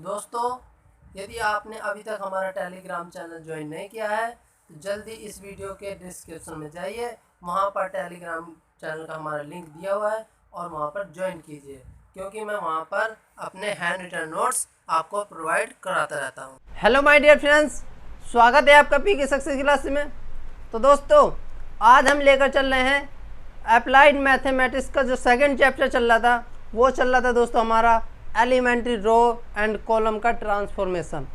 दोस्तों, यदि आपने अभी तक हमारा टेलीग्राम चैनल ज्वाइन नहीं किया है तो जल्दी इस वीडियो के डिस्क्रिप्शन में जाइए, वहां पर टेलीग्राम चैनल का हमारा लिंक दिया हुआ है और वहां पर ज्वाइन कीजिए, क्योंकि मैं वहां पर अपने हैंड रिटन नोट्स आपको प्रोवाइड कराता रहता हूं। हेलो माय डियर फ्रेंड्स, स्वागत है आपका पी के सक्सेस क्लास में। तो दोस्तों, आज हम लेकर चल रहे हैं अप्लाइड मैथमेटिक्स का जो सेकंड चैप्टर चल रहा था, वो चल रहा था दोस्तों हमारा एलिमेंट्री रो एंड कॉलम का ट्रांसफॉर्मेशन।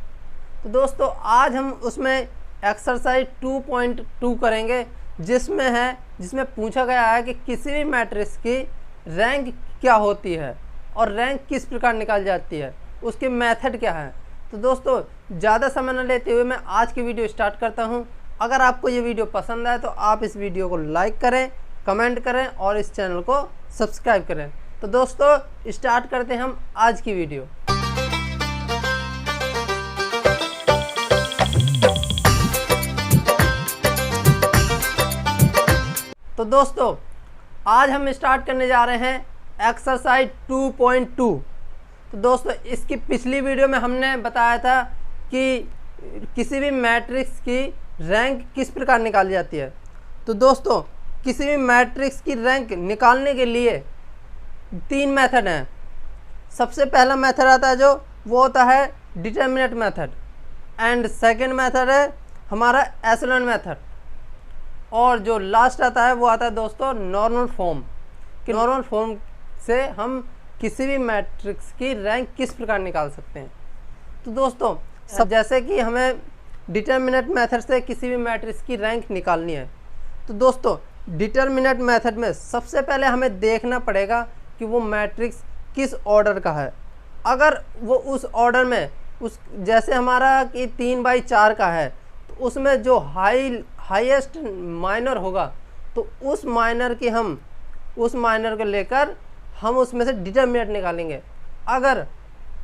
तो दोस्तों, आज हम उसमें एक्सरसाइज 2.2 करेंगे, जिसमें पूछा गया है कि किसी भी मैट्रिक्स की रैंक क्या होती है और रैंक किस प्रकार निकाली जाती है, उसके मेथड क्या है। तो दोस्तों, ज़्यादा समय न लेते हुए मैं आज की वीडियो स्टार्ट करता हूं। अगर आपको ये वीडियो पसंद आए तो आप इस वीडियो को लाइक करें, कमेंट करें और इस चैनल को सब्सक्राइब करें। तो दोस्तों, स्टार्ट करते हैं हम आज की वीडियो। तो दोस्तों, आज हम स्टार्ट करने जा रहे हैं एक्सरसाइज 2.2। तो दोस्तों, इसकी पिछली वीडियो में हमने बताया था कि किसी भी मैट्रिक्स की रैंक किस प्रकार निकाली जाती है। तो दोस्तों, किसी भी मैट्रिक्स की रैंक निकालने के लिए 3 मेथड हैं। सबसे पहला मेथड आता है जो वो होता है determinant method, and second method है हमारा एशेलॉन मेथड, और जो लास्ट आता है वो आता है दोस्तों नॉर्मल फॉर्म। कि नॉर्मल फॉर्म से हम किसी भी मैट्रिक्स की रैंक किस प्रकार निकाल सकते हैं। तो दोस्तों, सब जैसे कि हमें डिटर्मिनेंट मेथड से किसी भी मैट्रिक्स की रैंक निकालनी है, तो दोस्तों डिटर्मिनेंट मेथड में सबसे पहले हमें देखना पड़ेगा कि वो मैट्रिक्स किस ऑर्डर का है। अगर वो उस ऑर्डर में जैसे हमारा कि 3/4 का है, तो उसमें जो हाईएस्ट माइनर होगा, तो उस माइनर को लेकर हम उसमें से डिटर्मिनेंट निकालेंगे। अगर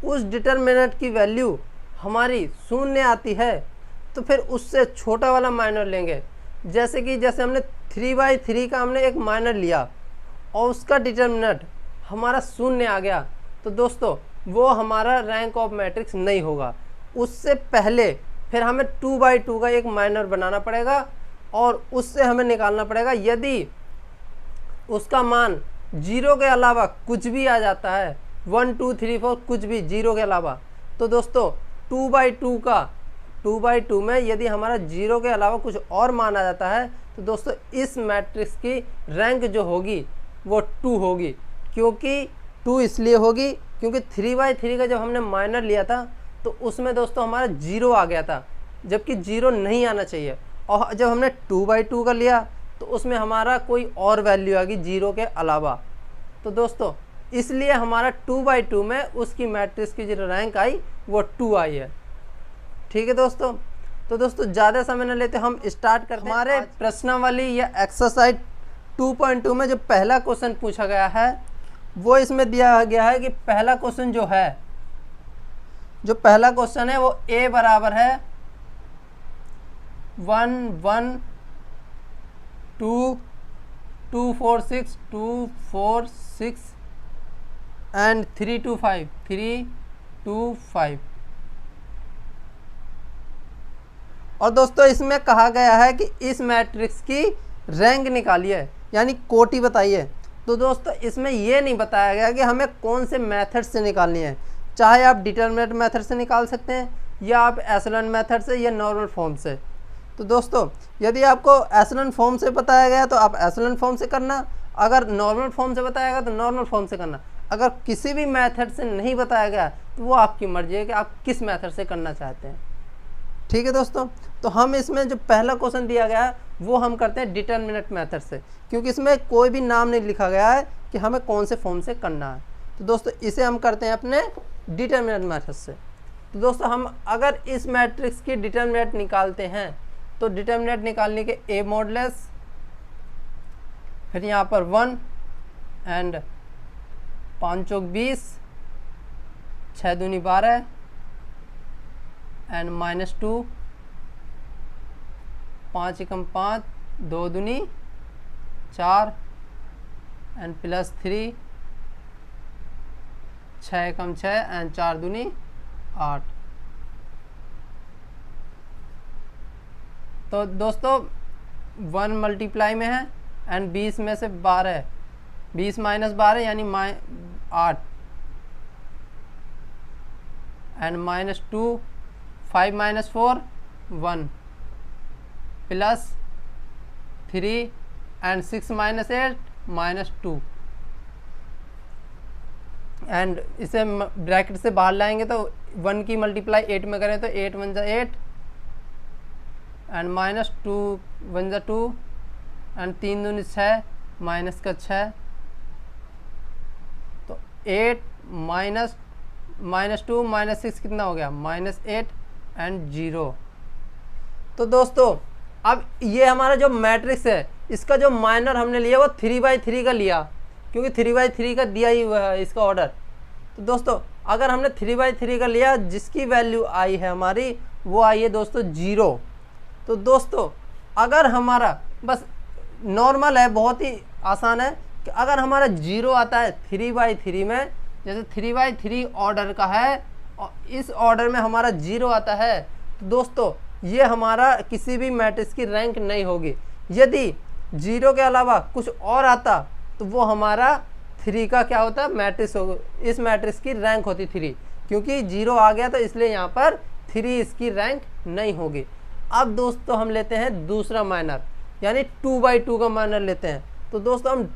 उस डिटर्मिनेंट की वैल्यू हमारी 0 आती है तो फिर उससे छोटा वाला माइनर लेंगे। जैसे हमने 3/3 का हमने एक माइनर लिया और उसका डिटर्मिनेंट हमारा 0 आ गया, तो दोस्तों वो हमारा रैंक ऑफ मैट्रिक्स नहीं होगा। उससे पहले फिर हमें 2/2 का एक माइनर बनाना पड़ेगा और उससे हमें निकालना पड़ेगा। यदि उसका मान 0 के अलावा कुछ भी आ जाता है, 1 2 3 4 कुछ भी 0 के अलावा, तो दोस्तों 2/2 में यदि हमारा 0 के अलावा कुछ और मान आ जाता है, तो दोस्तों इस मैट्रिक्स की रैंक जो होगी वो 2 होगी। क्योंकि 2 इसलिए होगी क्योंकि 3/3 का जब हमने माइनर लिया था तो उसमें दोस्तों हमारा 0 आ गया था, जबकि 0 नहीं आना चाहिए। और जब हमने 2/2 का लिया तो उसमें हमारा कोई और वैल्यू आ गई 0 के अलावा। तो दोस्तों इसलिए हमारा 2/2 में उसकी मैट्रिक्स की जो रैंक आई वो 2 आई है। ठीक है दोस्तों। तो दोस्तों, ज़्यादा समय न लेते हम स्टार्ट करते हैं। हमारे प्रश्नावली या एक्सरसाइज 2.2 में जो पहला क्वेश्चन पूछा गया है वो इसमें दिया गया है कि पहला क्वेश्चन जो पहला क्वेश्चन है वो a बराबर है 1 1 2 2 4 6 2 4 6 एंड 3 2 5 3 2 5। और दोस्तों इसमें कहा गया है कि इस मैट्रिक्स की रैंक निकालिए, यानी कोटि बताइए। तो दोस्तों इसमें यह नहीं बताया गया कि हमें कौन से मेथड से निकालनी है। चाहे आप डिटर्मिनेंट मेथड से निकाल सकते हैं, या आप एशेलॉन मेथड से, या नॉर्मल फॉर्म से। तो दोस्तों, यदि आपको एशेलॉन फॉर्म से बताया गया तो आप एशेलॉन फॉर्म से करना, अगर नॉर्मल फॉर्म से बताया गया तो नॉर्मल फॉर्म से करना। अगर किसी भी मेथड से नहीं बताया गया तो वो आपकी मर्जी है कि आप किस मेथड से करना चाहते हैं। ठीक है दोस्तों। तो हम इसमें जो पहला क्वेश्चन दिया गया है वो हम करते हैं डिटर्मिनेंट मेथड से, क्योंकि इसमें कोई भी नाम नहीं लिखा गया है कि हमें कौन से फॉर्म से करना है। तो दोस्तों इसे हम करते हैं अपने डिटर्मिनेंट मेथड से। तो दोस्तों, हम अगर इस मैट्रिक्स की डिटर्मिनेंट निकालते हैं तो डिटर्मिनेंट निकालने के a मॉडुलस, फिर यहाँ पर 1 एंड 5 चौक 20, 6 दूनी 12 एंड -2, 5 एकम 5, 2 दूनी 4 एंड +3, 6 एकम 6 एंड 4 दूनी 8। तो दोस्तों 1 मल्टीप्लाई में है एंड 20 में से 12, 20 माइनस 12 यानी 8 and -2, 5 minus 4 1 plus 3 and 6 minus 8 -2 and इसे ब्रैकेट से बाहर लाएंगे तो 1 की मल्टीप्लाई 8 में करें तो 8 1 जा 8 एंड -2 1 जा 2 एंड 3 दूनी 6 माइनस का 6, तो 8 -2 -6 कितना हो गया -8 एंड 0। तो दोस्तों अब ये हमारा जो मैट्रिक्स है इसका जो माइनर हमने लिया वो 3/3 का लिया, क्योंकि 3/3 का दिया ही हुआ है इसका ऑर्डर। तो दोस्तों अगर हमने 3/3 का लिया जिसकी वैल्यू आई है हमारी वो आई है दोस्तों 0। तो दोस्तों अगर हमारा बस नॉर्मल है, बहुत ही आसान है कि अगर हमारा 0 आता है 3/3 में, जैसे 3/3 ऑर्डर का है और इस ऑर्डर में हमारा 0 आता है, तो दोस्तों ये हमारा किसी भी मैट्रिक्स की रैंक नहीं होगी। यदि 0 के अलावा कुछ और आता तो वो हमारा 3 का क्या होता है मैट्रिक्स होगा, इस मैट्रिक्स की रैंक होती 3, क्योंकि 0 आ गया तो इसलिए यहाँ पर 3 इसकी रैंक नहीं होगी। अब दोस्तों हम लेते हैं दूसरा माइनर, यानी 2/2 का माइनर लेते हैं। तो दोस्तों हम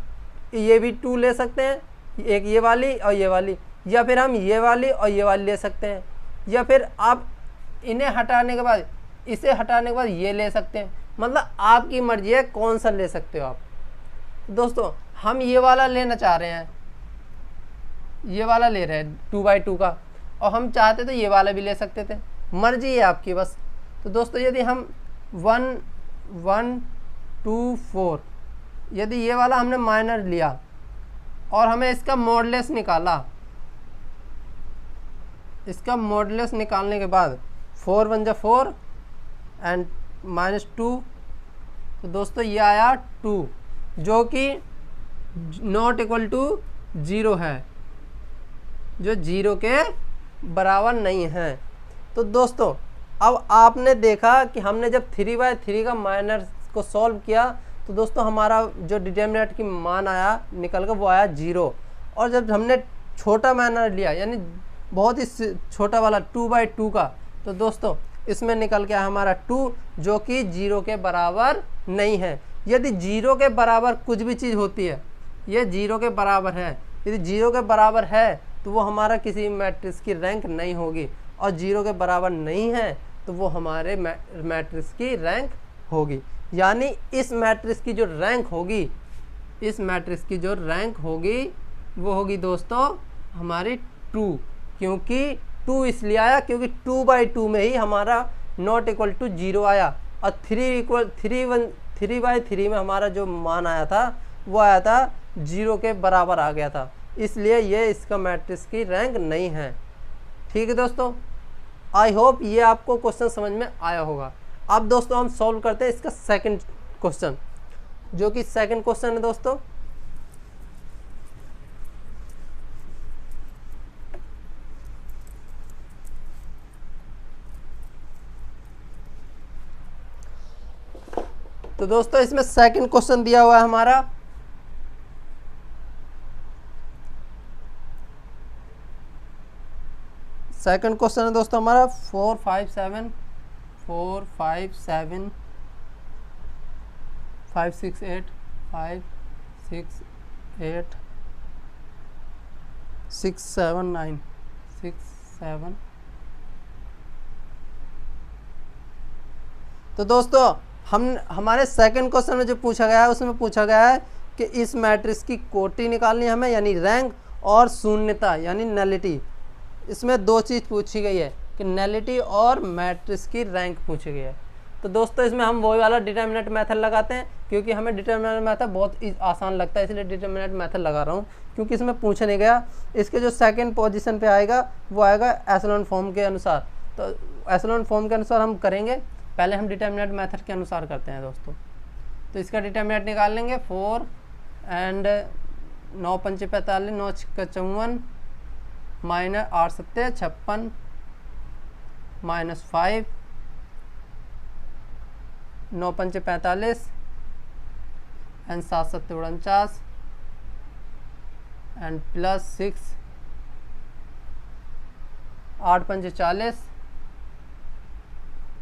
ये भी 2 ले सकते हैं, एक ये वाली और ये वाली, या फिर हम ये वाली और ये वाली ले सकते हैं, या फिर आप इन्हें हटाने के बाद इसे हटाने के बाद ये ले सकते हैं। मतलब आपकी मर्जी है कौन सा ले सकते हो आप। दोस्तों हम ये वाला लेना चाह रहे हैं, ये वाला ले रहे हैं 2/2 का, और हम चाहते तो ये वाला भी ले सकते थे, मर्जी है आपकी बस। तो दोस्तों यदि हम 1 1 2 4 यदि ये वाला हमने माइनर लिया और हमें इसका मॉडुलस निकाला, इसका मॉडुलस निकालने के बाद 4 1 जा 4 एंड -2, तो दोस्तों ये आया 2 जो कि नॉट इक्वल टू 0 है, जो 0 के बराबर नहीं है। तो दोस्तों अब आपने देखा कि हमने जब 3/3 का माइनर को सॉल्व किया तो दोस्तों हमारा जो डिटर्मिनेंट की मान आया निकल कर वो आया 0, और जब हमने छोटा माइनर लिया यानी बहुत ही छोटा वाला 2/2 का, तो दोस्तों इसमें निकल के आया हमारा 2 जो कि 0 के बराबर नहीं है। यदि 0 के बराबर कुछ भी चीज़ होती है, ये 0 के बराबर है, यदि 0 के बराबर है तो वो हमारा किसी मैट्रिक्स की रैंक नहीं होगी, और 0 के बराबर नहीं है तो वो हमारे मैट्रिक्स की रैंक होगी। यानी इस मैट्रिक्स की जो रैंक होगी, इस मैट्रिक्स की जो रैंक होगी वो होगी दोस्तों हमारी 2, क्योंकि 2 इसलिए आया क्योंकि 2/2 में ही हमारा नॉट इक्वल टू 0 आया, और 3/3 में हमारा जो मान आया था वो आया था 0 के बराबर आ गया था, इसलिए ये इसका मैट्रिक्स की रैंक नहीं है। ठीक है दोस्तों, आई होप ये आपको क्वेश्चन समझ में आया होगा। अब दोस्तों हम सॉल्व करते हैं इसका सेकंड क्वेश्चन, जो कि सेकंड क्वेश्चन है दोस्तों। तो दोस्तों इसमें सेकंड क्वेश्चन दिया हुआ है हमारा, सेकंड क्वेश्चन है दोस्तों हमारा 4 5 7 5 6 8 5 6 8 6 7 9 6 7। तो दोस्तों हमारे सेकंड क्वेश्चन में जो पूछा गया है उसमें पूछा गया है कि इस मैट्रिक्स की कोटि निकालनी है हमें, यानी रैंक, और शून्यता यानी नलिटी। इसमें दो चीज़ पूछी गई है कि नलिटी और मैट्रिक्स की रैंक पूछी गई है। तो दोस्तों इसमें हम वही वाला डिटर्मिनेंट मेथड लगाते हैं, क्योंकि हमें डिटर्मिनेंट मेथड बहुत आसान लगता है, इसलिए डिटर्मिनेंट मेथड लगा रहा हूँ, क्योंकि इसमें पूछा नहीं गया। इसके जो सेकंड पोजीशन पे आएगा वो आएगा एशेलॉन फॉर्म के अनुसार। तो एशेलॉन फॉर्म के अनुसार हम करेंगे, पहले हम डिटर्मिनेंट मेथड के अनुसार करते हैं दोस्तों। तो इसका डिटर्मिनेंट निकाल लेंगे 4 एंड 9 × 5 = 45, 9 × 6 = 54, -8 × 7 = 56, -5, 9 पंचे 45 एंड 7 सत्ते 49 एंड +6, 8 पंचे 40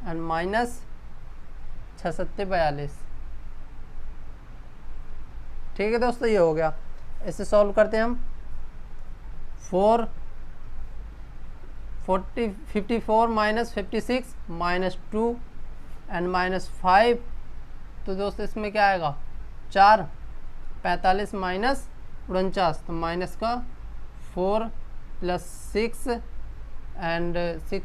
एंड -6 सत्ते 42। ठीक है दोस्तों, ये हो गया। इसे सॉल्व करते हैं हम। 54 -56 -2 एंड -5, तो दोस्तों इसमें क्या आएगा 4, 45 -49, तो माइनस का 4 + 6 एंड 6,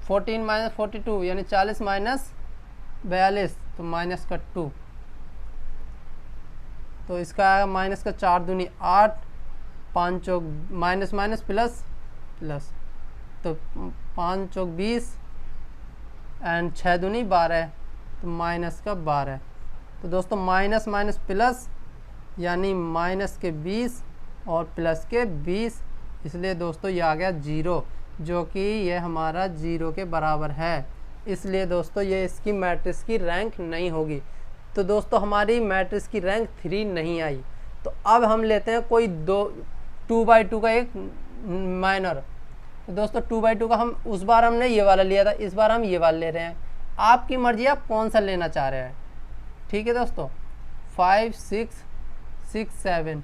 14 -42 यानी 40 -42, तो माइनस का 2, तो इसका आएगा माइनस का 4 दूनी 8, 5 चौक माइनस माइनस प्लस प्लस, तो 5 चौक 20 एंड 6 दूनी 12, तो माइनस का 12। तो दोस्तों माइनस माइनस प्लस यानी माइनस के 20 और प्लस के 20, इसलिए दोस्तों ये आ गया 0, जो कि ये हमारा 0 के बराबर है। इसलिए दोस्तों ये इसकी मैट्रिक्स की रैंक नहीं होगी। तो दोस्तों हमारी मैट्रिक्स की रैंक 3 नहीं आई। तो अब हम लेते हैं कोई 2/2 का एक माइनर। तो दोस्तों 2/2 का हम उस बार हमने ये वाला लिया था, इस बार हम ये वाला ले रहे हैं। आपकी मर्जी, आप कौन सा लेना चाह रहे हैं। ठीक है दोस्तों, 5 6 6 7।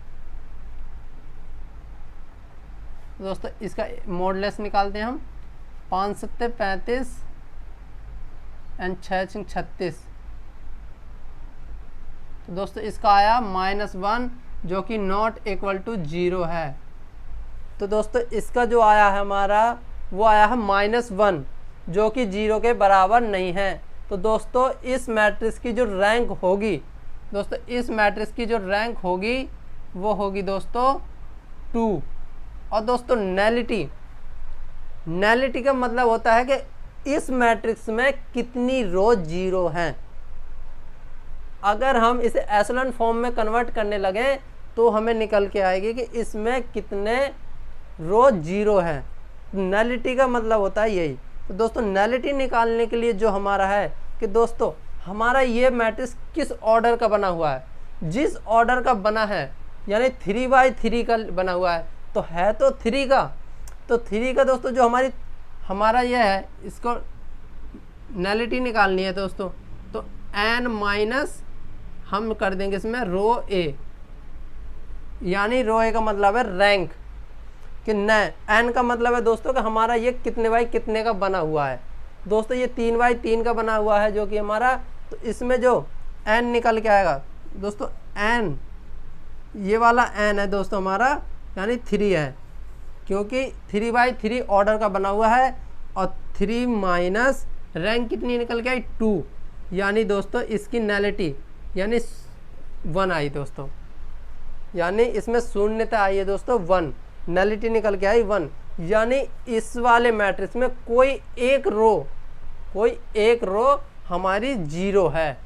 दोस्तों इसका मॉडलेस निकालते हैं हम। 5 सत्ते 35 एंड 6 छिंग 36। तो दोस्तों इसका आया -1, जो कि नॉट इक्वल टू 0 है। तो दोस्तों इसका जो आया है हमारा, वो आया है -1, जो कि 0 के बराबर नहीं है। तो दोस्तों इस मैट्रिक्स की जो रैंक होगी, दोस्तों इस मैट्रिक्स की जो रैंक होगी वो होगी दोस्तों 2। और दोस्तों नैलिटी का मतलब होता है कि इस मैट्रिक्स में कितनी रो 0 हैं। अगर हम इसे एशेलन फॉर्म में कन्वर्ट करने लगे तो हमें निकल के आएगी कि इसमें कितने रो 0 हैं। नैलिटी का मतलब होता है यही। तो दोस्तों नैलिटी निकालने के लिए जो हमारा है कि दोस्तों हमारा ये मैट्रिक्स किस ऑर्डर का बना हुआ है। जिस ऑर्डर का बना है यानी 3/3 का बना हुआ है, तो है तो 3 का। तो 3 का दोस्तों जो हमारा ये है, इसको नैलिटी निकालनी है दोस्तों। तो n माइनस हम कर देंगे इसमें रो ए, यानी रो ए का मतलब है रैंक कि न। n का मतलब है दोस्तों कि हमारा ये कितने बाई कितने का बना हुआ है। दोस्तों ये 3/3 का बना हुआ है जो कि हमारा, तो इसमें जो n निकल के आएगा दोस्तों, n ये वाला n है दोस्तों हमारा, यानी 3 है, क्योंकि 3/3 ऑर्डर का बना हुआ है। और 3 माइनस रैंक कितनी निकल के आई 2, यानी दोस्तों इसकी नैलिटी यानी 1 आई दोस्तों, यानी इसमें शून्यता आई है दोस्तों 1, नैलिटी निकल के आई 1। यानी इस वाले मैट्रिक्स में कोई एक रो हमारी 0 है।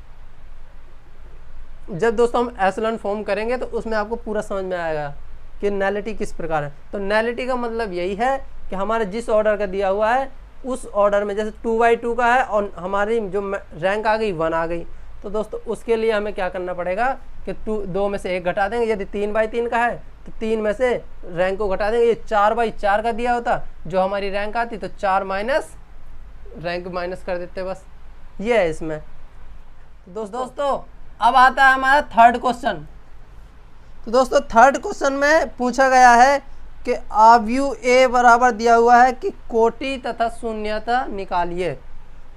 जब दोस्तों हम एशेलन फॉर्म करेंगे तो उसमें आपको पूरा समझ में आएगा कि नैलिटी किस प्रकार है। तो नैलिटी का मतलब यही है कि हमारे जिस ऑर्डर का दिया हुआ है उस ऑर्डर में, जैसे 2/2 का है और हमारी जो रैंक आ गई 1 आ गई, तो दोस्तों उसके लिए हमें क्या करना पड़ेगा कि 2 में से 1 घटा देंगे। यदि 3/3 का है तो 3 में से रैंक को घटा देंगे। ये 4/4 का दिया होता जो हमारी रैंक आती, तो 4 माइनस रैंक माइनस कर देते, बस ये है इसमें। तो दोस्तों अब आता है हमारा थर्ड क्वेश्चन। तो दोस्तों थर्ड क्वेश्चन में पूछा गया है कि आव्यू ए बराबर दिया हुआ है कि कोटि तथा शून्यता निकालिए।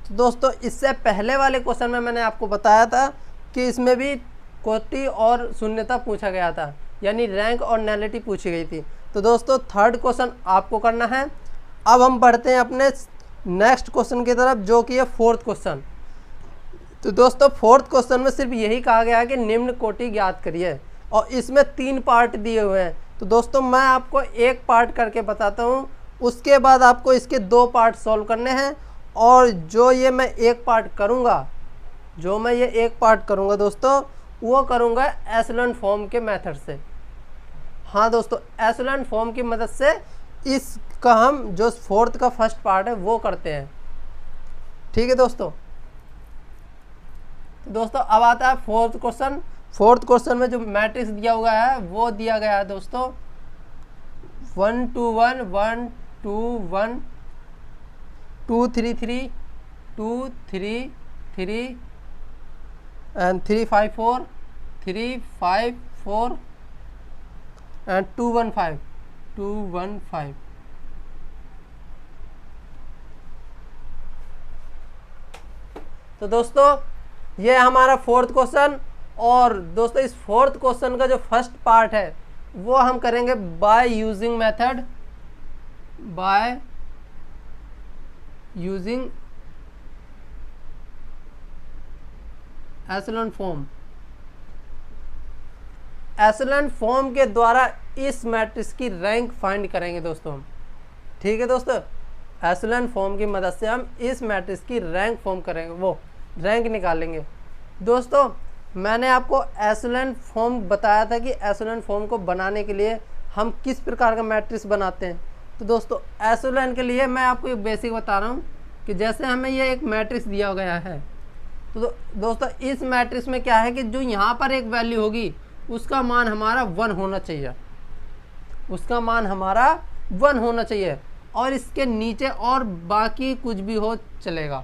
तो दोस्तों इससे पहले वाले क्वेश्चन में मैंने आपको बताया था कि इसमें भी कोटि और शून्यता पूछा गया था, यानी रैंक और नैलिटी पूछी गई थी। तो दोस्तों थर्ड क्वेश्चन आपको करना है। अब हम बढ़ते हैं अपने नेक्स्ट क्वेश्चन की तरफ, जो कि है फोर्थ क्वेश्चन। तो दोस्तों फोर्थ क्वेश्चन में सिर्फ यही कहा गया है कि निम्न कोटि ज्ञात करिए, और इसमें 3 पार्ट दिए हुए हैं। तो दोस्तों मैं आपको एक पार्ट करके बताता हूँ, उसके बाद आपको इसके 2 पार्ट सॉल्व करने हैं। और जो मैं ये एक पार्ट करूँगा दोस्तों, वो करूँगा एशेलन फॉर्म के मेथड से। हाँ दोस्तों, एशेलन फॉर्म की मदद से इसका हम जो फोर्थ का फर्स्ट पार्ट है वो करते हैं। ठीक है दोस्तों। तो दोस्तों अब आता है फोर्थ क्वेश्चन। फोर्थ क्वेश्चन में जो मैट्रिक्स दिया हुआ है वो दिया गया है दोस्तों 1 2 1 1 2 1 2 3 3 2 3 3 and 3 5 4 3 5 4 and 2 1 5 2 1 5। तो दोस्तों ये हमारा फोर्थ क्वेश्चन। और दोस्तों इस फोर्थ क्वेश्चन का जो फर्स्ट पार्ट है वो हम करेंगे by using method, by using echelon form. Echelon form के द्वारा इस मैट्रिक्स की रैंक फाइंड करेंगे दोस्तों हम। ठीक है दोस्तों, एशेलॉन फॉर्म की मदद से हम इस मैट्रिक्स की रैंक फॉर्म करेंगे, वो रैंक निकालेंगे। दोस्तों मैंने आपको एशेलॉन फॉर्म बताया था कि एशेलॉन फॉर्म को बनाने के लिए हम किस प्रकार का मैट्रिक्स बनाते हैं। तो दोस्तों एशेलॉन के लिए मैं आपको एक बेसिक बता रहा हूँ कि जैसे हमें ये एक मैट्रिक्स दिया गया है, तो दोस्तों इस मैट्रिक्स में क्या है कि जो यहाँ पर एक वैल्यू होगी उसका मान हमारा 1 होना चाहिए, उसका मान हमारा 1 होना चाहिए, और इसके नीचे और बाकी कुछ भी हो चलेगा,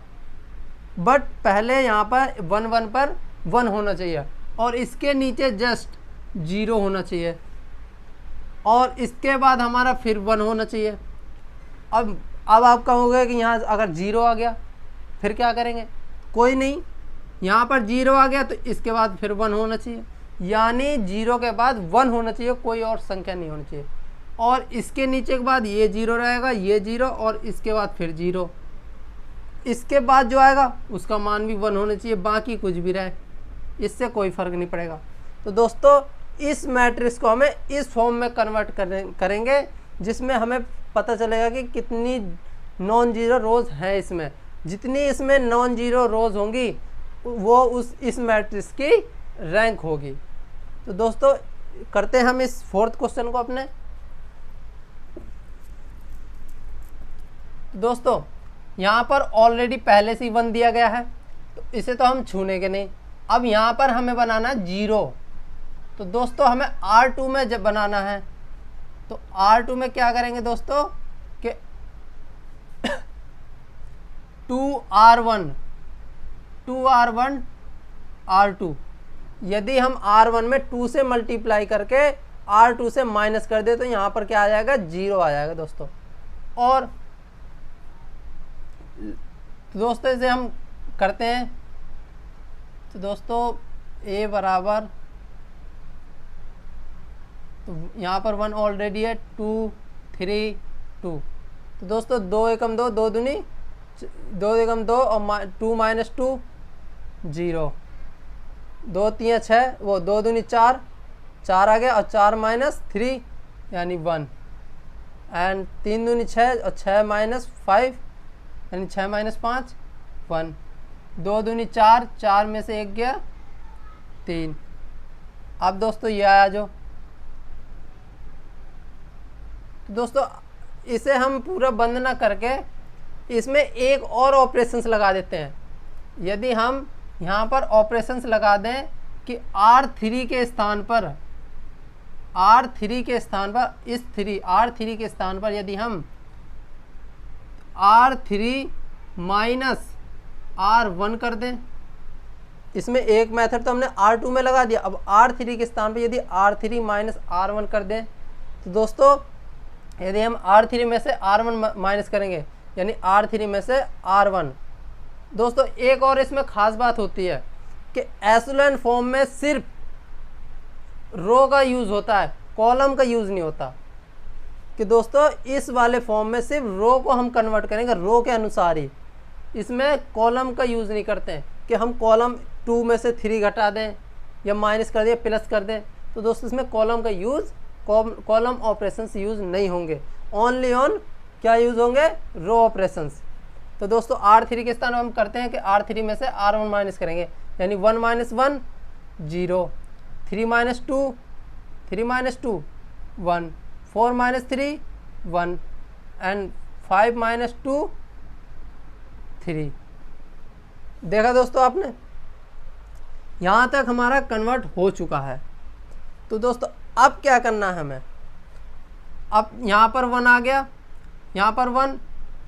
बट पहले यहाँ पर 1 1 पर 1 होना चाहिए, और इसके नीचे जस्ट 0 होना चाहिए, और इसके बाद हमारा फिर 1 होना चाहिए। अब आप कहोगे कि यहाँ अगर 0 आ गया फिर क्या करेंगे? कोई नहीं, यहाँ पर 0 आ गया तो इसके बाद फिर 1 होना चाहिए, यानी 0 के बाद 1 होना चाहिए, कोई और संख्या नहीं होनी चाहिए। और इसके नीचे के बाद ये 0 रहेगा, ये 0, और इसके बाद फिर 0, इसके बाद जो आएगा उसका मान भी 1 होना चाहिए, बाकी कुछ भी रहे इससे कोई फ़र्क नहीं पड़ेगा। तो दोस्तों इस मैट्रिक्स को हमें इस फॉर्म में कन्वर्ट करेंगे जिसमें हमें पता चलेगा कि कितनी नॉन जीरो रोज़ हैं इसमें। जितनी इसमें नॉन जीरो रोज़ होंगी वो इस मैट्रिक्स की रैंक होगी। तो दोस्तों करते हैं हम इस फोर्थ क्वेश्चन को अपने। दोस्तों यहाँ पर ऑलरेडी पहले से ही 1 दिया गया है, तो इसे तो हम छूने के नहीं। अब यहाँ पर हमें बनाना है 0। तो दोस्तों हमें R2 में जब बनाना है तो R2 में क्या करेंगे दोस्तों कि 2R1 R2, यदि हम R1 में 2 से मल्टीप्लाई करके R2 से माइनस कर दे तो यहाँ पर क्या आ जाएगा? 0 आ जाएगा दोस्तों। और दोस्तों इसे हम करते हैं। तो दोस्तों A बराबर, तो यहाँ पर 1 ऑलरेडी है, 2 3 2। तो दोस्तों 2 एकम 2, 2 दूनी 2 एकम 2, और 2 माइनस 2 0, 2 3 6, वो 2 दूनी 4, 4 आ गया, और 4 माइनस 3 यानी 1, एंड 3 दूनी 6, और 6 माइनस 5 यानी 6 माइनस 5 1, 2 दूनी 4, 4 में से 1 गया 3। अब दोस्तों ये आया जो, तो दोस्तों इसे हम पूरा बंद ना करके इसमें एक और ऑपरेशंस लगा देते हैं। यदि हम यहाँ पर ऑपरेशंस लगा दें कि R3 के स्थान पर, R3 के स्थान पर, इस R3 के स्थान पर यदि हम R3 माइनस R1 कर दें, इसमें एक मेथड तो हमने R2 में लगा दिया, अब R3 के स्थान पर यदि R3 माइनस R1 कर दें, तो दोस्तों यदि हम R3 में से R1 माइनस करेंगे यानी R3 में से R1। दोस्तों एक और इसमें ख़ास बात होती है कि एशेलॉन फॉर्म में सिर्फ रो का यूज़ होता है, कॉलम का यूज़ नहीं होता। कि दोस्तों इस वाले फॉर्म में सिर्फ रो को हम कन्वर्ट करेंगे, रो के अनुसार ही, इसमें कॉलम का यूज़ नहीं करते हैं कि हम कॉलम 2 में से 3 घटा दें या माइनस कर दें, प्लस कर दें। तो दोस्तों इसमें कॉलम का यूज़, कॉलम ऑपरेशंस यूज़ नहीं होंगे, ओनली ऑन क्या यूज़ होंगे? रो ऑपरेशंस। तो दोस्तों R3 के स्थान हम करते हैं कि R3 में से R1 माइनस करेंगे, यानी 1 minus 1 0, 3 minus 2 3 minus 2 1, 4 minus 3 1, and 5 minus 2 3। देखा दोस्तों आपने, यहाँ तक हमारा कन्वर्ट हो चुका है। तो दोस्तों अब क्या करना है हमें, अब यहाँ पर 1 आ गया, यहाँ पर 1,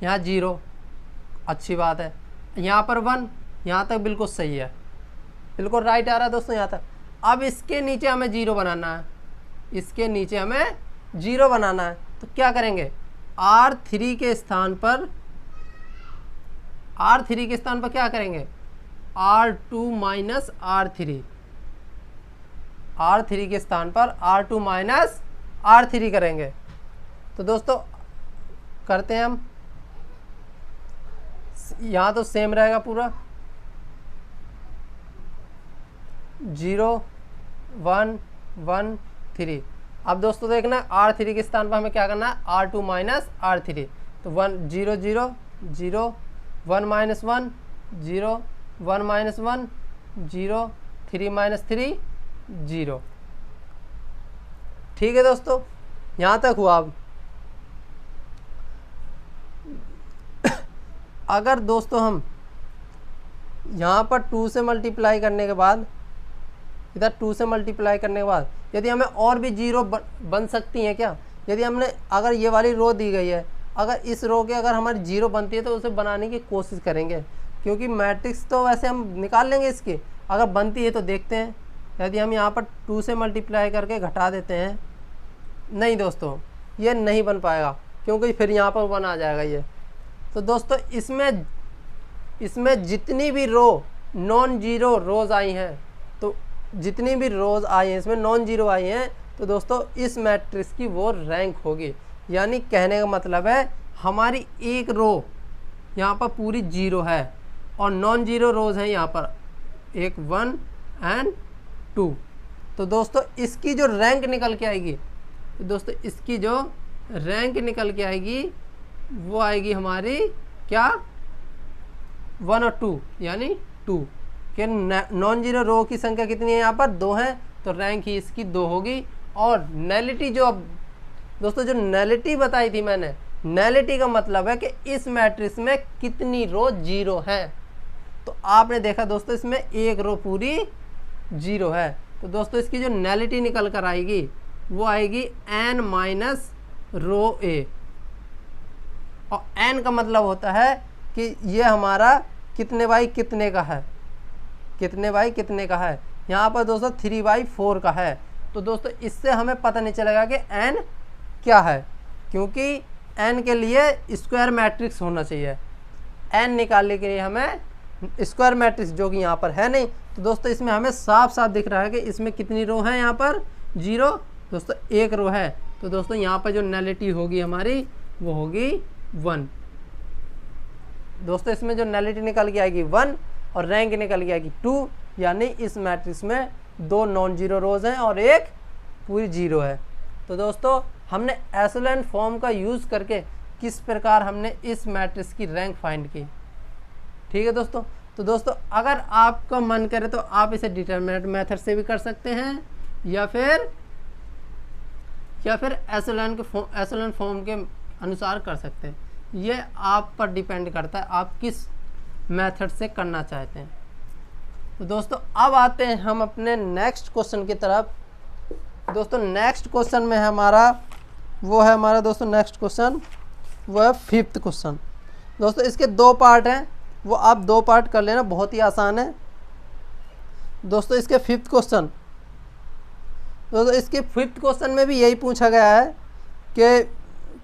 यहाँ 0, अच्छी बात है, यहाँ पर 1, यहाँ तक बिल्कुल सही है, बिल्कुल राइट आ रहा है दोस्तों यहाँ तक। अब इसके नीचे हमें 0 बनाना है, इसके नीचे हमें 0 बनाना है। तो क्या करेंगे, R3 के स्थान पर, R3 के स्थान पर क्या करेंगे, R2 माइनस R3, R3 के स्थान पर R2 माइनस R3 करेंगे। तो दोस्तों करते हैं हम, यहाँ तो सेम रहेगा पूरा, 0 1 1 3। अब दोस्तों देखना R3 के स्थान पर हमें क्या करना है, R2 माइनस R3। तो 1 0 0 0, 1 माइनस 1 0, 1 माइनस 1 0, 3 माइनस 3 0। ठीक है दोस्तों, यहाँ तक हुआ। अब अगर दोस्तों हम यहाँ पर 2 से मल्टीप्लाई करने के बाद, इधर 2 से मल्टीप्लाई करने के बाद यदि हमें और भी 0 बन सकती हैं क्या, यदि हमने, अगर ये वाली रो दी गई है, अगर इस रो के अगर हमारी 0 बनती है तो उसे बनाने की कोशिश करेंगे, क्योंकि मैट्रिक्स तो वैसे हम निकाल लेंगे इसकी, अगर बनती है तो देखते हैं। यदि हम यहाँ पर 2 से मल्टीप्लाई करके घटा देते हैं, नहीं दोस्तों ये नहीं बन पाएगा, क्योंकि फिर यहाँ पर 1 आ जाएगा ये। तो दोस्तों इसमें जितनी भी रो नॉन जीरो रोज़ आई हैं, तो जितनी भी रोज़ आई हैं इसमें नॉन जीरो आई हैं, तो दोस्तों इस मैट्रिक्स की वो रैंक होगी। यानी कहने का मतलब है हमारी एक रो यहाँ पर पूरी 0 है और नॉन जीरो रोज़ हैं यहाँ पर 1 1 एंड 2। तो दोस्तों इसकी जो रैंक निकल के आएगी, तो दोस्तों इसकी जो रैंक निकल के आएगी वो आएगी हमारी क्या, 1 और 2, यानी 2 कि नॉन जीरो रो की संख्या कितनी है, यहाँ पर 2 है, तो रैंक ही इसकी 2 होगी। और नैलिटी जो, अब दोस्तों जो नैलिटी बताई थी मैंने, नैलिटी का मतलब है कि इस मैट्रिक्स में कितनी रो 0 है। तो आपने देखा दोस्तों इसमें एक रो पूरी 0 है, तो दोस्तों इसकी जो नैलिटी निकल कर आएगी वो आएगी n माइनस रो ए। और n का मतलब होता है कि ये हमारा कितने बाई कितने का है, कितने बाई कितने का है। यहाँ पर दोस्तों 3/4 का है। तो दोस्तों इससे हमें पता नहीं चलेगा कि n क्या है, क्योंकि n के लिए स्क्वायर मैट्रिक्स होना चाहिए। n निकालने के लिए हमें स्क्वायर मैट्रिक्स जो कि यहाँ पर है नहीं, तो दोस्तों इसमें हमें साफ साफ दिख रहा है कि इसमें कितनी रो है, यहाँ पर 0, दोस्तों एक रो है। तो दोस्तों यहाँ पर जो नैलिटी होगी हमारी वो होगी 1। दोस्तों इसमें जो नैलिटी निकल के आएगी 1 और रैंक निकल के आएगी 2, यानी इस मैट्रिक्स में 2 नॉन जीरो रोज़ हैं और एक पूरी 0 है। तो दोस्तों हमने एशेलन फॉर्म का यूज़ करके किस प्रकार हमने इस मैट्रिक्स की रैंक फाइंड की। ठीक है दोस्तों, तो दोस्तों अगर आपका मन करे तो आप इसे डिटरमिनेंट मेथड से भी कर सकते हैं या फिर एशेलन फॉर्म के अनुसार कर सकते हैं। ये आप पर डिपेंड करता है आप किस मेथड से करना चाहते हैं। तो दोस्तों अब आते हैं हम अपने नेक्स्ट क्वेश्चन की तरफ। दोस्तों नेक्स्ट क्वेश्चन में है हमारा दोस्तों नेक्स्ट क्वेश्चन वो है 5th क्वेश्चन। दोस्तों इसके 2 पार्ट हैं, वो आप 2 पार्ट कर लेना, बहुत ही आसान है। दोस्तों इसके 5th क्वेश्चन, दोस्तों इसके 5th क्वेश्चन में भी यही पूछा गया है कि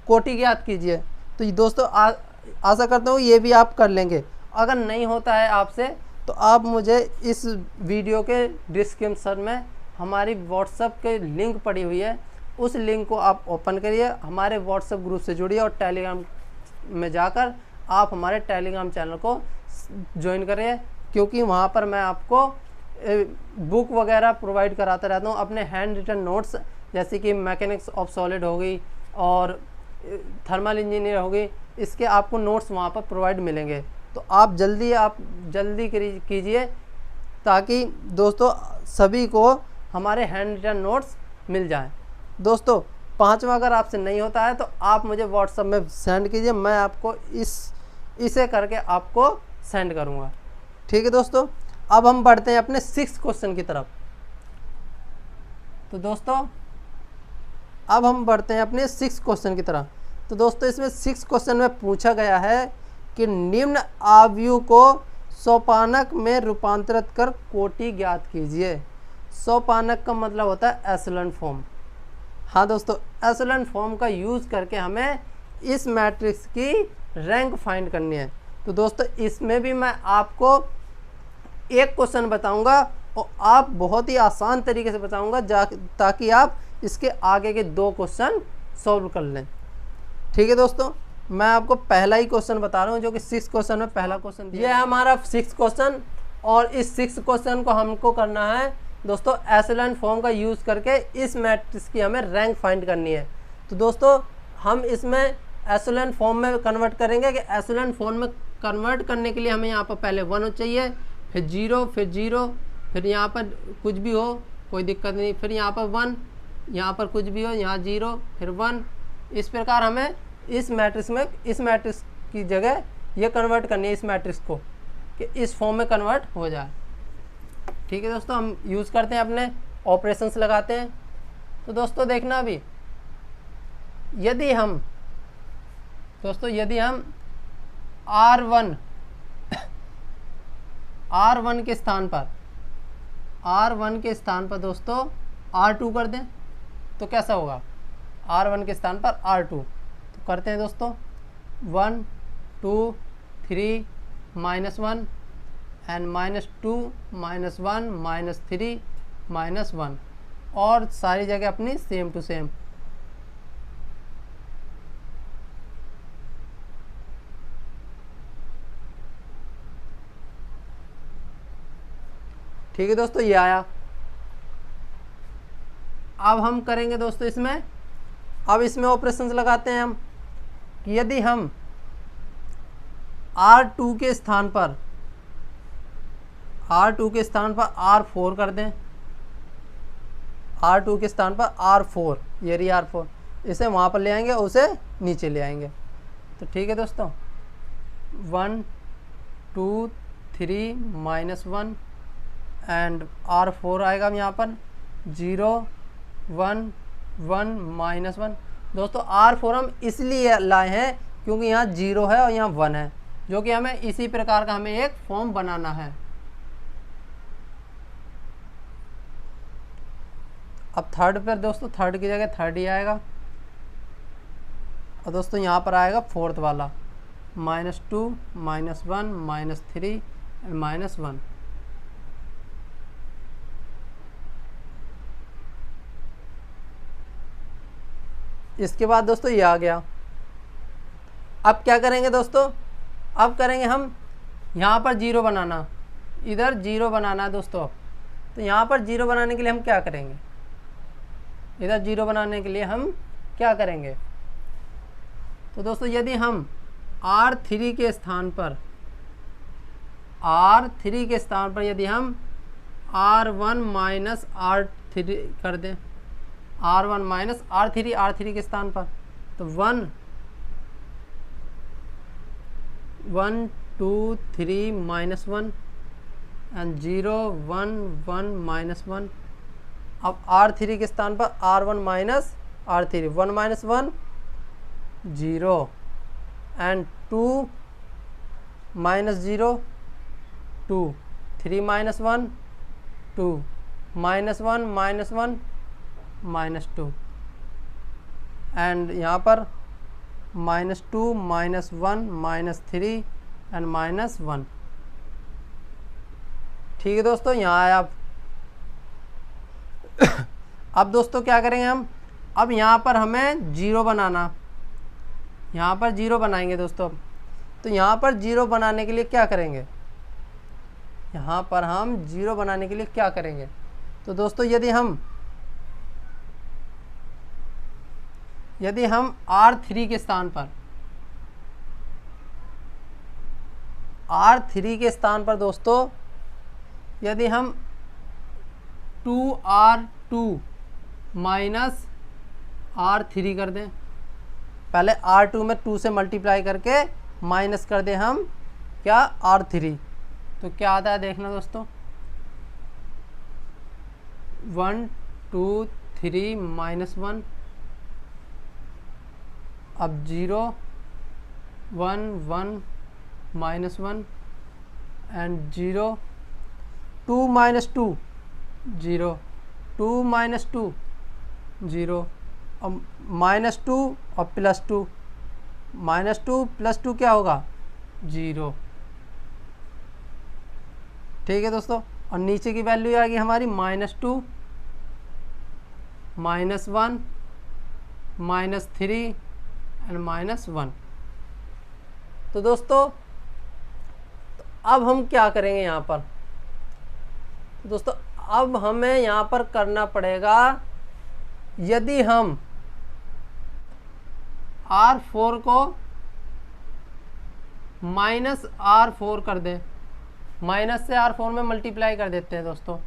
कोटि ज्ञात कीजिए। तो दोस्तों आशा करता हूँ ये भी आप कर लेंगे। अगर नहीं होता है आपसे तो आप मुझे इस वीडियो के डिस्क्रिप्शन में हमारी व्हाट्सएप के लिंक पड़ी हुई है, उस लिंक को आप ओपन करिए, हमारे व्हाट्सएप ग्रुप से जुड़िए और टेलीग्राम में जाकर आप हमारे टेलीग्राम चैनल को ज्वाइन करिए, क्योंकि वहाँ पर मैं आपको बुक वगैरह प्रोवाइड कराता रहता हूँ। अपने हैंड रिटन नोट्स जैसे कि मैकेनिक्स ऑफ सॉलिड हो गई और थर्मल इंजीनियर हो गई, इसके आपको नोट्स वहाँ पर प्रोवाइड मिलेंगे। तो आप जल्दी कीजिए ताकि दोस्तों सभी को हमारे हैंड रिटन नोट्स मिल जाएं। दोस्तों 5वां अगर आपसे नहीं होता है तो आप मुझे व्हाट्सएप में सेंड कीजिए, मैं आपको इसे करके आपको सेंड करूँगा। ठीक है दोस्तों, अब हम बढ़ते हैं अपने 6 क्वेश्चन की तरफ। तो दोस्तों अब हम बढ़ते हैं अपने 6 क्वेश्चन की तरफ। तो दोस्तों इसमें 6 क्वेश्चन में पूछा गया है कि निम्न आव्यूह को सोपानक में रूपांतरित कर कोटि ज्ञात कीजिए। सोपानक का मतलब होता है एशेलन फॉर्म। हाँ दोस्तों, एशेलन फॉर्म का यूज़ करके हमें इस मैट्रिक्स की रैंक फाइंड करनी है। तो दोस्तों इसमें भी मैं आपको एक क्वेश्चन बताऊंगा और आप बहुत ही आसान तरीके से बताऊंगा ताकि आप इसके आगे के 2 क्वेश्चन सॉल्व कर लें। ठीक है दोस्तों, मैं आपको पहला ही क्वेश्चन बता रहा हूँ जो कि 6 क्वेश्चन में पहला क्वेश्चन ये है हमारा 6 क्वेश्चन। और इस 6 क्वेश्चन को हमको करना है दोस्तों एशेलन फॉर्म का यूज़ करके इस मैट्रिक्स की हमें रैंक फाइंड करनी है। तो दोस्तों हम इसमें एशेलन फॉर्म में कन्वर्ट करेंगे कि एशेलन फॉर्म में कन्वर्ट करने के लिए हमें यहाँ पर पहले 1 चाहिए, फिर 0, फिर 0, फिर यहाँ पर कुछ भी हो कोई दिक्कत नहीं, फिर यहाँ पर 1, यहाँ पर कुछ भी हो, यहाँ 0, फिर 1। इस प्रकार हमें इस मैट्रिक्स की जगह ये कन्वर्ट करनी है इस मैट्रिक्स को कि इस फॉर्म में कन्वर्ट हो जाए। ठीक है दोस्तों, हम यूज़ करते हैं अपने ऑपरेशंस लगाते हैं। तो दोस्तों देखना अभी यदि हम R1 के स्थान पर दोस्तों R2 कर दें तो कैसा होगा। R1 के स्थान पर R2 तो करते हैं दोस्तों 1 2 3 -1 एंड -2 -1 -3 -1 और सारी जगह अपनी सेम टू सेम। ठीक है दोस्तों, ये आया। अब हम करेंगे दोस्तों इसमें ऑपरेशंस लगाते हैं हम कि यदि हम R2 के स्थान पर R4 कर दें, R2 के स्थान पर R4, ये रही R4, इसे वहाँ पर ले आएंगे और उसे नीचे ले आएंगे। तो ठीक है दोस्तों 1 2 3 -1 एंड R4 आएगा यहाँ पर 0 1 1 -1। दोस्तों R4 हम इसलिए लाए हैं क्योंकि यहाँ 0 है और यहाँ 1 है, जो कि हमें इसी प्रकार का हमें एक फॉर्म बनाना है। अब थर्ड पर दोस्तों थर्ड की जगह थर्ड ही आएगा और दोस्तों यहाँ पर आएगा फोर्थ वाला -2 -1 -3 -1। इसके बाद दोस्तों ये आ गया। अब क्या करेंगे दोस्तों, अब करेंगे हम यहाँ पर 0 बनाना, इधर 0 बनाना है दोस्तों। तो यहाँ पर 0 बनाने के लिए हम क्या करेंगे, इधर 0 बनाने के लिए हम क्या करेंगे। तो दोस्तों यदि हम R3 के स्थान पर यदि हम R1 -R3 कर दें, R1 -R3 के स्थान पर, तो 1 1 2 3 -1 एंड 0 1 1 -1। अब R3 के स्थान पर R1 -R3, 1 -1 0 एंड 2 -0 2 3 -1 2 -1 -2 एंड यहाँ पर -2 -1 -3 एंड -1। ठीक है दोस्तों, यहाँ आया। अब दोस्तों क्या करेंगे हम, अब यहाँ पर हमें 0 बनाना, यहाँ पर 0 बनाएंगे दोस्तों। तो यहाँ पर 0 बनाने के लिए क्या करेंगे, यहाँ पर हम 0 बनाने के लिए क्या करेंगे। तो दोस्तों यदि हम R3 के स्थान पर दोस्तों यदि हम 2R2 -R3 कर दें, पहले R2 में 2 से मल्टीप्लाई करके माइनस कर दें हम क्या R3, तो क्या आता है देखना दोस्तों, 1 2 3 -1, अब 0 1 1 -1 एंड 0 2 -2 0 2 -2 0, अब -2 और +2, -2 + 2 क्या होगा 0। ठीक है दोस्तों, और नीचे की वैल्यू आ गई हमारी -2 -1 -3 एंड -1। तो दोस्तों अब हम क्या करेंगे यहाँ पर, दोस्तों अब हमें यहाँ पर करना पड़ेगा, यदि हम R4 को -R4 कर दें, माइनस से R4 में मल्टीप्लाई कर देते हैं दोस्तों,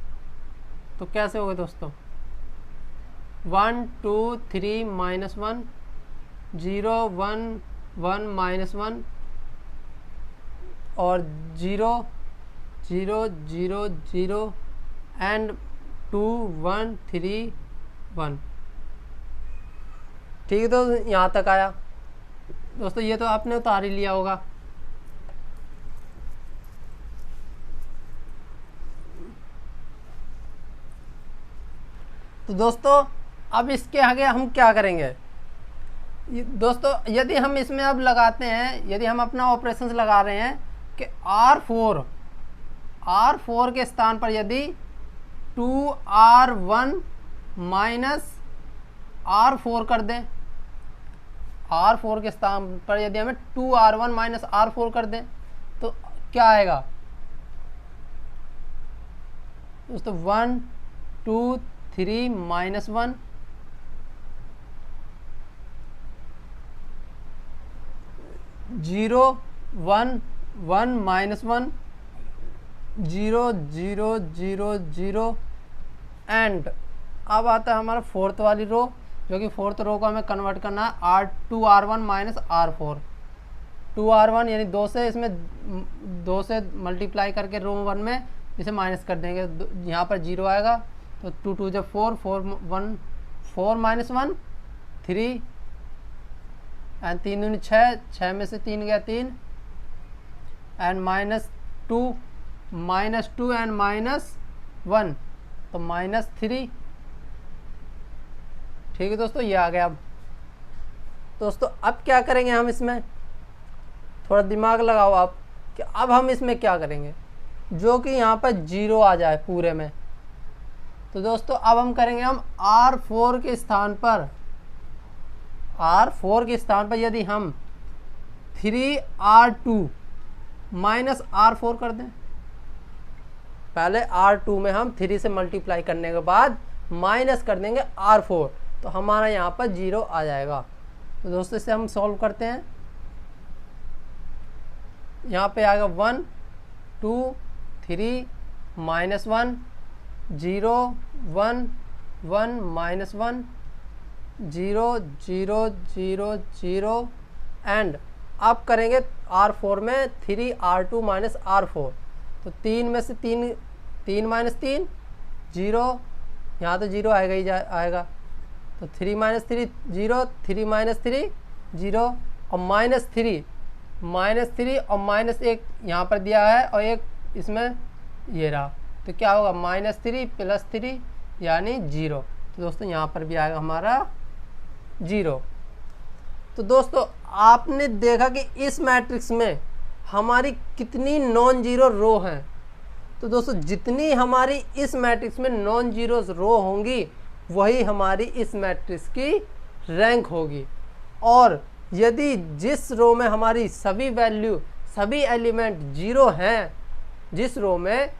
तो कैसे होगा दोस्तों, 1 2 3 -1 0 1 1 -1 और 0 0 0 0 एंड 2 1 3 1। ठीक है, तो यहाँ तक आया दोस्तों, ये तो आपने उतार ही लिया होगा। तो दोस्तों अब इसके आगे हम क्या करेंगे दोस्तों, यदि हम इसमें अब लगाते हैं, यदि हम अपना ऑपरेशंस लगा रहे हैं कि R4 के स्थान पर यदि 2R1 -R4 कर दें, R4 के स्थान पर यदि हमें 2R1 -R4 कर दें तो क्या आएगा दोस्तों, 1 2 3 -1 0 1 1 -1 0 0 0 0 एंड अब आता है हमारा फोर्थ वाली रो, जो कि फोर्थ रो को हमें कन्वर्ट करना है 2R1 -R4। 2R1 यानी 2 से, इसमें 2 से मल्टीप्लाई करके रो 1 में इसे माइनस कर देंगे, यहाँ पर 0 आएगा, तो 2 2 जब 4 4 1 4 -1 3 एंड 3 दूनी 6, 6 में से 3 गया 3 एंड -2 एंड -1 तो -3। ठीक है दोस्तों, ये आ गया। अब दोस्तों अब क्या करेंगे हम इसमें, थोड़ा दिमाग लगाओ आप कि अब हम इसमें क्या करेंगे जो कि यहाँ पर 0 आ जाए पूरे में। तो दोस्तों अब हम करेंगे, हम R4 के स्थान पर, R4 के स्थान पर यदि हम 3R2 -R4 कर दें, पहले R2 में हम 3 से मल्टीप्लाई करने के बाद माइनस कर देंगे R4, तो हमारा यहाँ पर 0 आ जाएगा। तो दोस्तों इसे हम सॉल्व करते हैं, यहाँ पे आएगा 1 2 3 -1 0 1 1 -1 0 0 0 0 एंड अब करेंगे R4 में 3R2 -R4, तो 3 में से 3 3 -3 0, यहाँ तो 0 आएगा ही आएगा, तो 3 -3 0 3 -3 0 और -3 और -1 यहाँ पर दिया है और एक इसमें ये रहा, तो क्या होगा -3 + 3 यानी 0। तो दोस्तों यहाँ पर भी आएगा हमारा 0। तो दोस्तों आपने देखा कि इस मैट्रिक्स में हमारी कितनी नॉन जीरो रो हैं। तो दोस्तों जितनी हमारी इस मैट्रिक्स में नॉन जीरो रो होंगी वही हमारी इस मैट्रिक्स की रैंक होगी, और यदि जिस रो में हमारी सभी वैल्यू सभी एलिमेंट 0 हैं, जिस रो में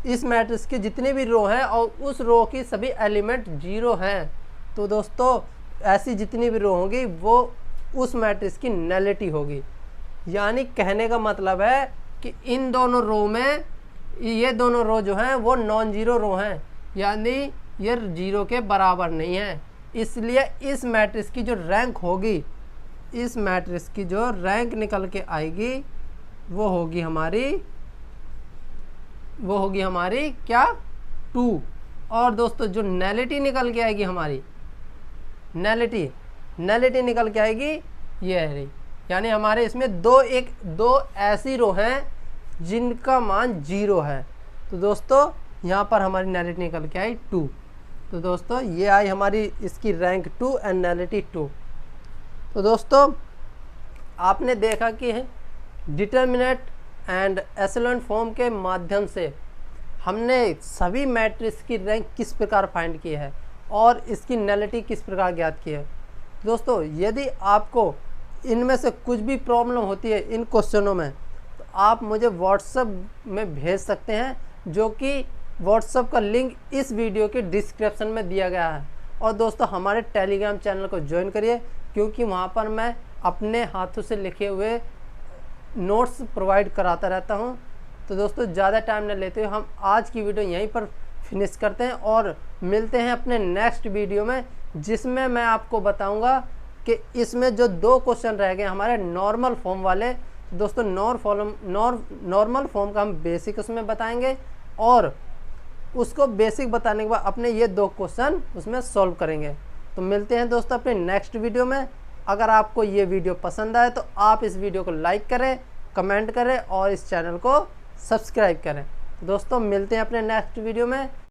इस मैट्रिक्स की जितनी भी रो हैं और उस रो की सभी एलिमेंट 0 हैं, तो दोस्तों ऐसी जितनी भी रो होंगी वो उस मैट्रिक्स की नलिटी होगी। यानी कहने का मतलब है कि इन दोनों रो में, ये दोनों रो जो हैं वो नॉन जीरो रो हैं, यानी ये 0 के बराबर नहीं है। इसलिए इस मैट्रिक्स की जो रैंक होगी, इस मैट्रिक्स की जो रैंक निकल के आएगी वो होगी हमारी वो होगी हमारी क्या 2। और दोस्तों जो नलिटी निकल के आएगी हमारी नलिटी निकल के आएगी ये है रही, यानी हमारे इसमें दो ऐसी रो हैं जिनका मान 0 है। तो दोस्तों यहाँ पर हमारी नलिटी निकल के आई 2। तो दोस्तों ये आई हमारी इसकी रैंक 2 एंड नलिटी 2। तो दोस्तों आपने देखा कि डिटर्मिनेंट एंड एशेलोन फॉर्म के माध्यम से हमने सभी मैट्रिक्स की रैंक किस प्रकार फाइंड की है और इसकी नलिटी किस प्रकार ज्ञात की है। दोस्तों यदि आपको इनमें से कुछ भी प्रॉब्लम होती है इन क्वेश्चनों में तो आप मुझे व्हाट्सएप में भेज सकते हैं, जो कि व्हाट्सएप का लिंक इस वीडियो के डिस्क्रिप्शन में दिया गया है। और दोस्तों हमारे टेलीग्राम चैनल को ज्वाइन करिए, क्योंकि वहाँ पर मैं अपने हाथों से लिखे हुए नोट्स प्रोवाइड कराता रहता हूँ। तो दोस्तों ज़्यादा टाइम न लेते हुए हम आज की वीडियो यहीं पर फिनिश करते हैं और मिलते हैं अपने नेक्स्ट वीडियो में, जिसमें मैं आपको बताऊंगा कि इसमें जो 2 क्वेश्चन रह गए हमारे नॉर्मल फॉर्म वाले। दोस्तों नॉर्मल फॉर्म का हम बेसिक उसमें बताएंगे और उसको बेसिक बताने के बाद अपने ये 2 क्वेश्चन उसमें सॉल्व करेंगे। तो मिलते हैं दोस्तों अपने नेक्स्ट वीडियो में। अगर आपको ये वीडियो पसंद आए तो आप इस वीडियो को लाइक करें, कमेंट करें और इस चैनल को सब्सक्राइब करें। दोस्तों मिलते हैं अपने नेक्स्ट वीडियो में।